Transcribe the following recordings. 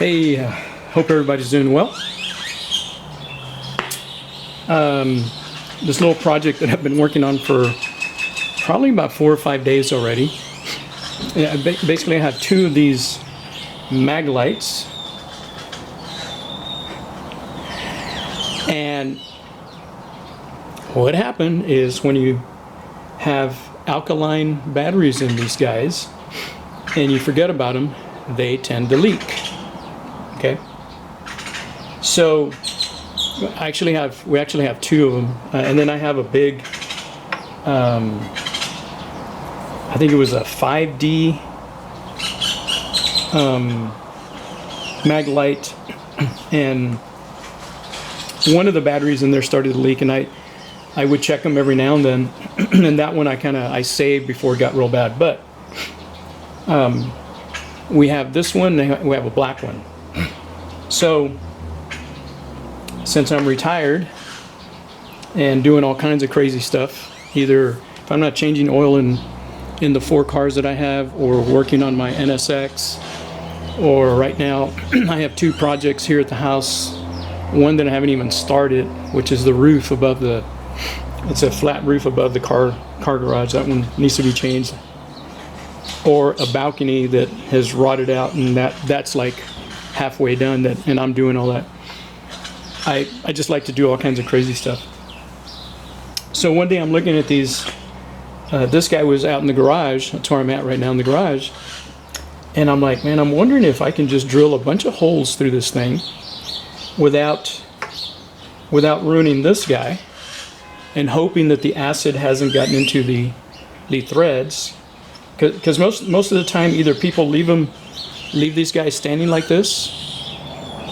Hey, hope everybody's doing well. This little project that I've been working on for probably about 4 or 5 days already. Basically, I have two of these Maglites, and what happened is when you have alkaline batteries in these guys and you forget about them, they tend to leak. Okay, so we actually have two of them, and then I have a big, I think it was a 5D Maglite, and one of the batteries in there started to leak, and I would check them every now and then, and that one I saved before it got real bad. But we have this one, and we have a black one. So since I'm retired and doing all kinds of crazy stuff, either if I'm not changing oil in the 4 cars that I have, or working on my NSX, or right now I have 2 projects here at the house. One that I haven't even started, which is the roof above it's a flat roof above the car garage. That one needs to be changed. Or a balcony that has rotted out, and that's like halfway done, and I'm doing all that. I just like to do all kinds of crazy stuff. So one day I'm looking at these, this guy was out in the garage. That's where I'm at right now, in the garage. And I'm like, man, I'm wondering if I can just drill a bunch of holes through this thing without ruining this guy, and hoping that the acid hasn't gotten into the threads. Because most of the time, either people leave these guys standing like this,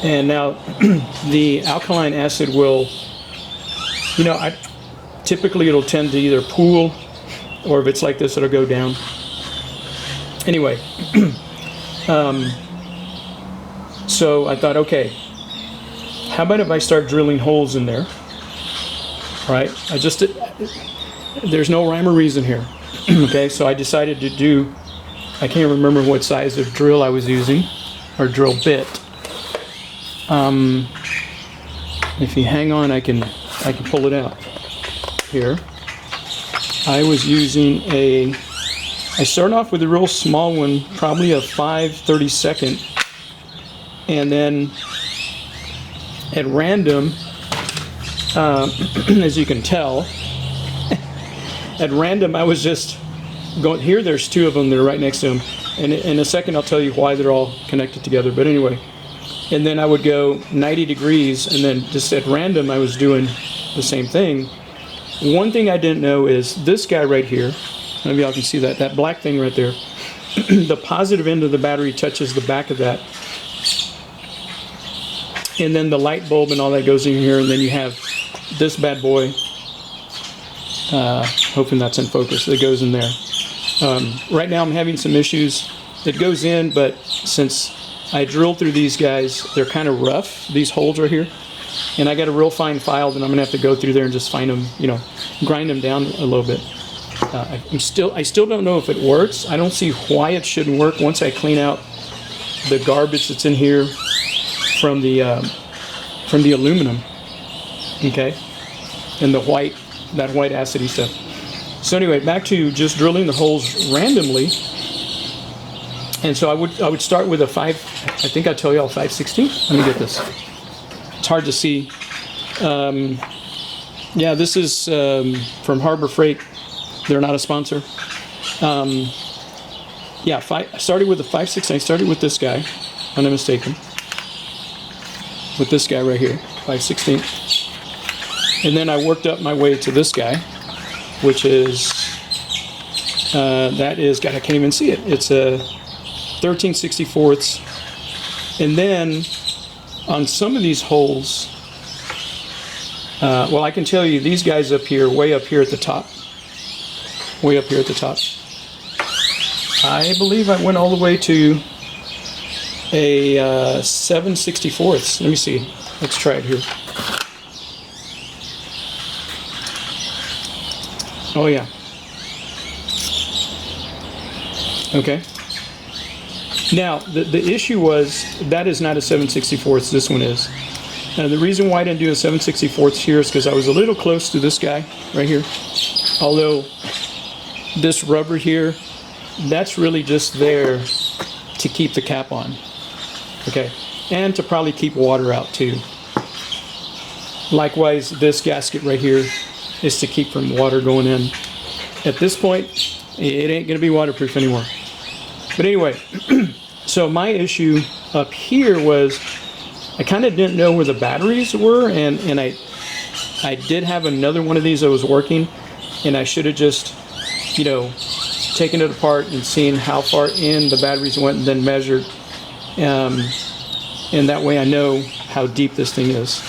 and now the alkaline acid will, typically it'll tend to either pool, or if it's like this, it'll go down. Anyway, so I thought, okay, how about if I start drilling holes in there, right? There's no rhyme or reason here. Okay, so I decided to do, I can't remember what size of drill I was using, or drill bit. If you hang on, I can pull it out here. I was using I started off with a real small one, probably a 5/32, and then at random, as you can tell, at random I was just going, here there's 2 of them that are right next to them, and in a second I'll tell you why they're all connected together, but anyway. And then I would go 90 degrees, and then just at random I was doing the same thing. One thing I didn't know is this guy right here, maybe y'all can see that black thing right there, the positive end of the battery touches the back of that, and then the light bulb and all that goes in here, and then you have this bad boy, hoping that's in focus, that goes in there. Right now I'm having some issues. It goes in, but since I drilled through these guys, they're kind of rough, these holes right here, and I got a real fine file that I'm gonna have to go through there and just find them, grind them down a little bit. I still don't know if it works. I don't see why it shouldn't work once I clean out the garbage that's in here from the aluminum, okay, and that white acidy stuff. So anyway, back to just drilling the holes randomly. And so I would start with a 5, I think I tell you all 5/16. Let me get this. It's hard to see. Yeah, this is from Harbor Freight. They're not a sponsor. Yeah, I started with a 5/16. I started with this guy, if I'm not mistaken. With this guy right here, 5/16. And then I worked up my way to this guy, which is, God, I can't even see it. It's a 13/64. And then on some of these holes, well, I can tell you these guys up here, way up here at the top, I believe I went all the way to a 7/64. Let me see. Let's try it here. Oh yeah. Okay. Now, the issue was that is not a 7/64, this one is. Now, the reason why I didn't do a 7/64 here is because I was a little close to this guy right here. Although this rubber here, that's really just there to keep the cap on. Okay, and to probably keep water out too. Likewise, this gasket right here is to keep from water going in. At this point, it ain't gonna be waterproof anymore. But anyway, so my issue up here was I kind of didn't know where the batteries were, and I did have another one of these that was working, and I should have just, you know, taken it apart and seen how far in the batteries went and then measured. And that way I know how deep this thing is.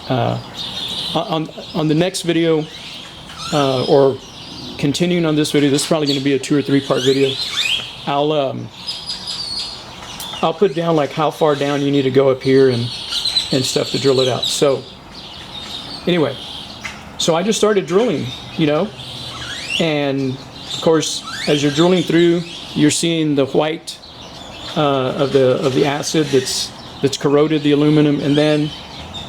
On the next video, or continuing on this video, this is probably going to be a 2 or 3 part video. I'll put down like how far down you need to go up here and stuff to drill it out. So anyway, so I just started drilling, you know, and of course as you're drilling through, you're seeing the white of the acid that's corroded the aluminum, and then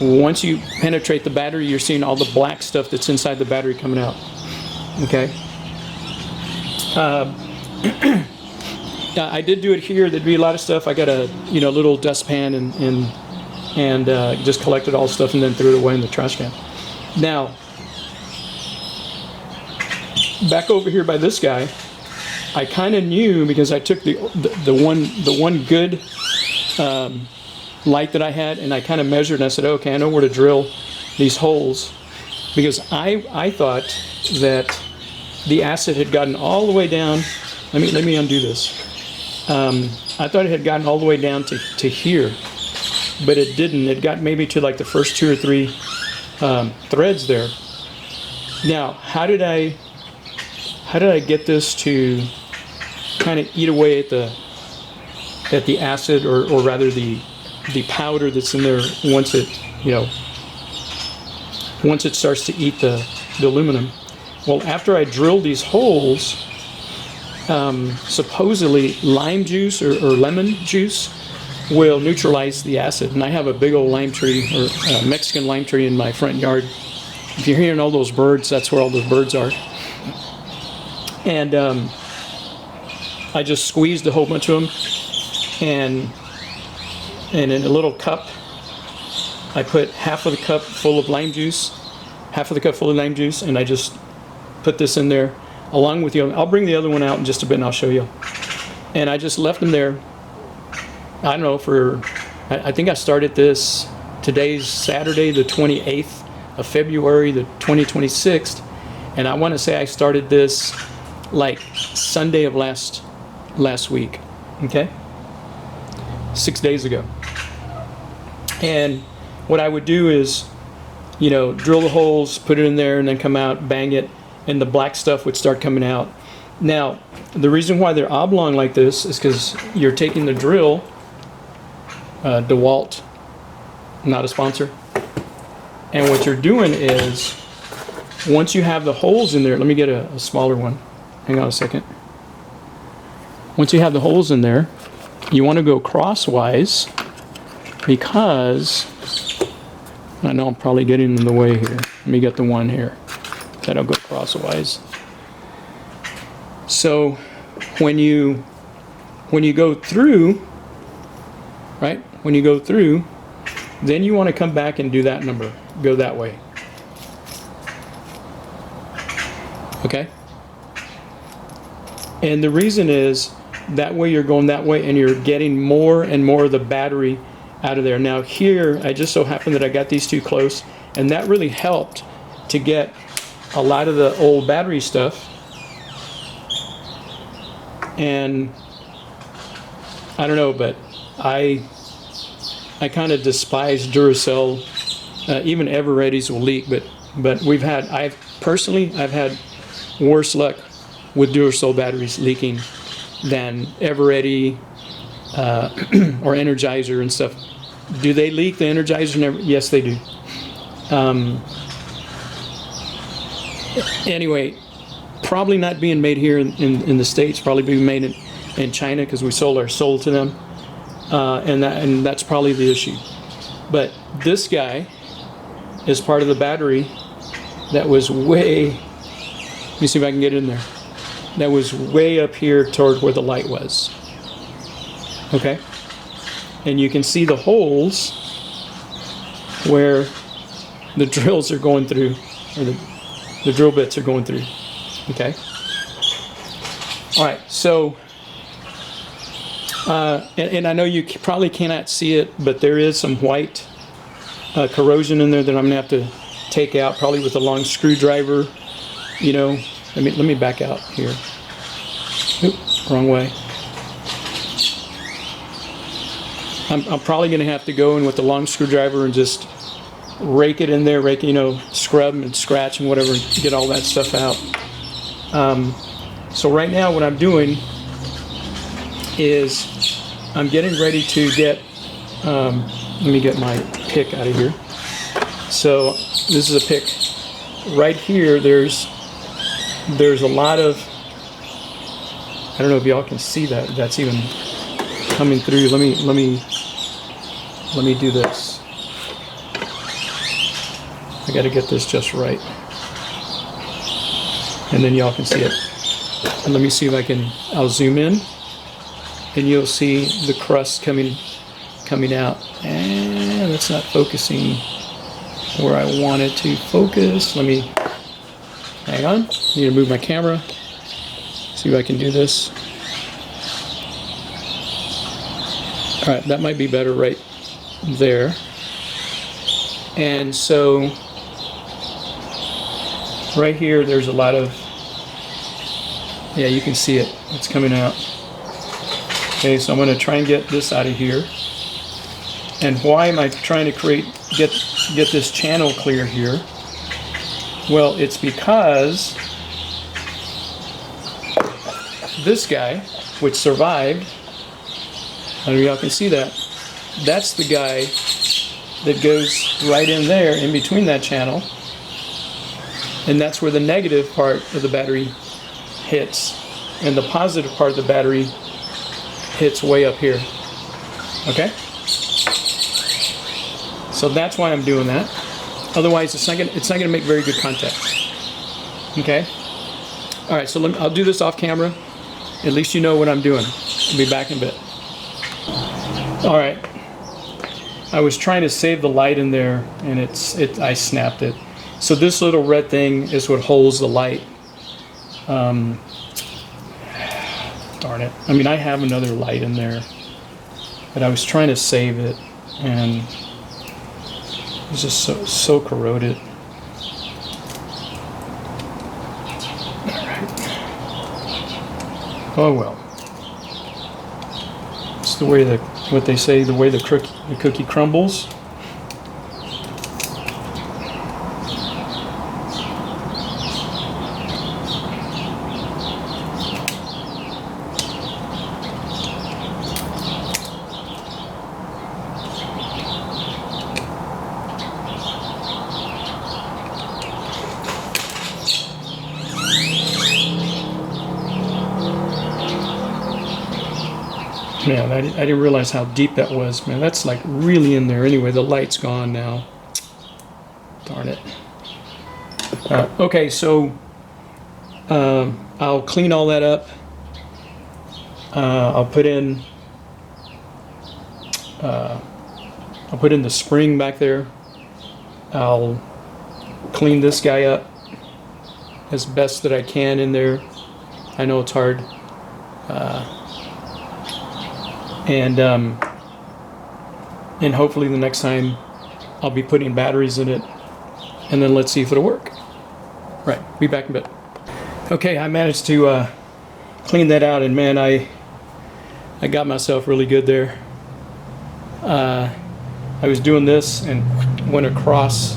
once you penetrate the battery, you're seeing all the black stuff that's inside the battery coming out. Okay. I did do it here. There'd be a lot of stuff. I got a little dustpan and just collected all the stuff and then threw it away in the trash can. Now, back over here by this guy, I kind of knew because I took the one good light that I had, and I kind of measured and I said, okay, I know where to drill these holes, because I thought that the acid had gotten all the way down. Let me undo this. I thought it had gotten all the way down to here, but it didn't. It got maybe to like the first 2 or 3 threads there. Now, how did I get this to kind of eat away at the acid, or rather the powder that's in there once it starts to eat the aluminum? Well, after I drilled these holes, supposedly lime juice or lemon juice will neutralize the acid. And I have a big old lime tree, or Mexican lime tree, in my front yard. If you're hearing all those birds, that's where all those birds are. And I just squeezed a whole bunch of them, and in a little cup, I put half of the cup full of lime juice, and I just put this in there along with the other. I'll bring the other one out in just a bit and I'll show you. And I just left them there, I don't know, I think I started this, today's Saturday the 28th of February, the 2026, and I want to say I started this like Sunday of last week, okay? 6 days ago. And what I would do is, drill the holes, put it in there, and then come out, bang it, and the black stuff would start coming out. Now, the reason why they're oblong like this is because you're taking the drill, DeWalt, not a sponsor, and what you're doing is, once you have the holes in there, let me get a smaller one, hang on a second. Once you have the holes in there, you want to go crosswise, because I know I'm probably getting in the way here. Let me get the one here. That'll go crosswise. So when you go through, right? When you go through, then you want to come back and do that number. Go that way. Okay? And the reason is, that way you're going that way and you're getting more and more of the battery out of there. Now here, I just so happened that I got these two close, and that really helped to get a lot of the old battery stuff. And I don't know, but I kind of despise Duracell. Even Eveready's will leak, but I've had worse luck with Duracell batteries leaking than Eveready or Energizer and stuff. Do they leak, the Energizer? Yes, they do. Anyway, probably not being made here in the States, probably being made in China because we sold our soul to them, and that's probably the issue. But this guy is part of the battery that was way, let me see if I can get in there, that was way up here toward where the light was. Okay? And you can see the holes where the drills are going through, or the drill bits are going through. Okay? Alright, so, and I know you probably cannot see it, but there is some white corrosion in there that I'm going to have to take out, probably with a long screwdriver. You know, let me back out here. Oop, wrong way. I'm probably going to have to go in with the long screwdriver and just rake it in there, you know, scrub and scratch and whatever, get all that stuff out. So right now what I'm doing is I'm getting ready to get, let me get my pick out of here. So this is a pick. Right here, there's a lot of, I don't know if y'all can see that, that's even coming through. Let me do this. I got to get this just right, and then y'all can see it. And let me see if I'll zoom in, and you'll see the crust coming out. And that's not focusing where I want it to focus. Let me, hang on, I need to move my camera, see if I can do this. All right, that might be better right there. And so right here, there's a lot of, yeah, you can see it, it's coming out. Okay, so I'm going to try and get this out of here. And why am I trying to get this channel clear here? Well, it's because this guy, which survived, I don't know if y'all can see that, that's the guy that goes right in there, in between that channel, and that's where the negative part of the battery hits, and the positive part of the battery hits way up here. Okay? So that's why I'm doing that. Otherwise, it's not gonna make very good contact. Okay? All right, so I'll do this off camera. At least you know what I'm doing. I'll be back in a bit. All right. I was trying to save the light in there, and I snapped it. So this little red thing is what holds the light. Darn it. I mean, I have another light in there, but I was trying to save it, and it's just so corroded. All right. Oh well. It's the way what they say, the way the cookie crumbles. Man, I didn't realize how deep that was, man. That's like really in there. Anyway, the light's gone now. Darn it. Okay, so I'll clean all that up. I'll put in the spring back there. I'll clean this guy up as best that I can in there. I know it's hard. And hopefully the next time I'll be putting batteries in it, and then let's see if it'll work. Right, be back in a bit. Okay, I managed to clean that out, and man, I got myself really good there. I was doing this and went across.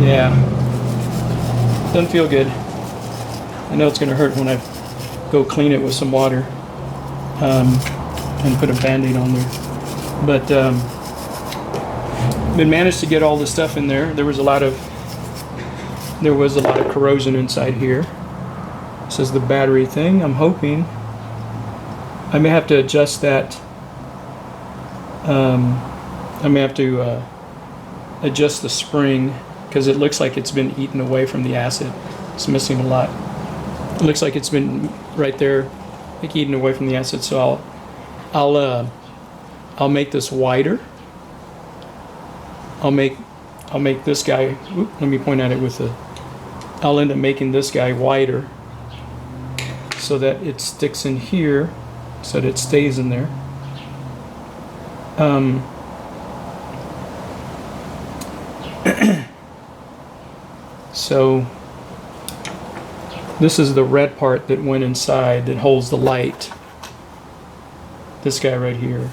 Yeah, doesn't feel good. I know it's gonna hurt when I go clean it with some water. And put a Band-Aid on there, but managed to get all the stuff in there. There was a lot of corrosion inside here. This is the battery thing. I'm hoping I may have to adjust that. I may have to adjust the spring because it looks like it's been eaten away from the acid. It's missing a lot. It looks like it's been right there, like eaten away from the acid. So I'll make this wider. I'll make this guy. Let me point at it with the. I'll end up making this guy wider so that it sticks in here, so that it stays in there. So this is the red part that went inside that holds the light. This guy right here.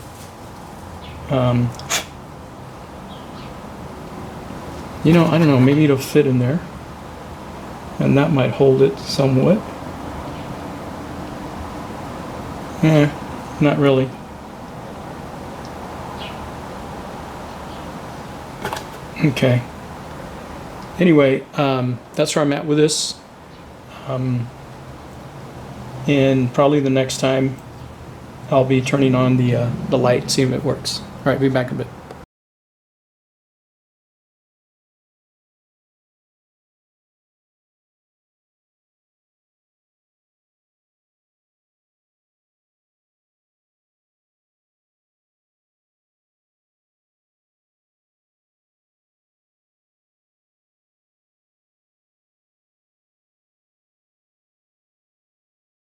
You know, I don't know, maybe it'll fit in there. And that might hold it somewhat. Not really. Okay. Anyway, that's where I'm at with this. And probably the next time I'll be turning on the light, see if it works. All right, be back in a bit.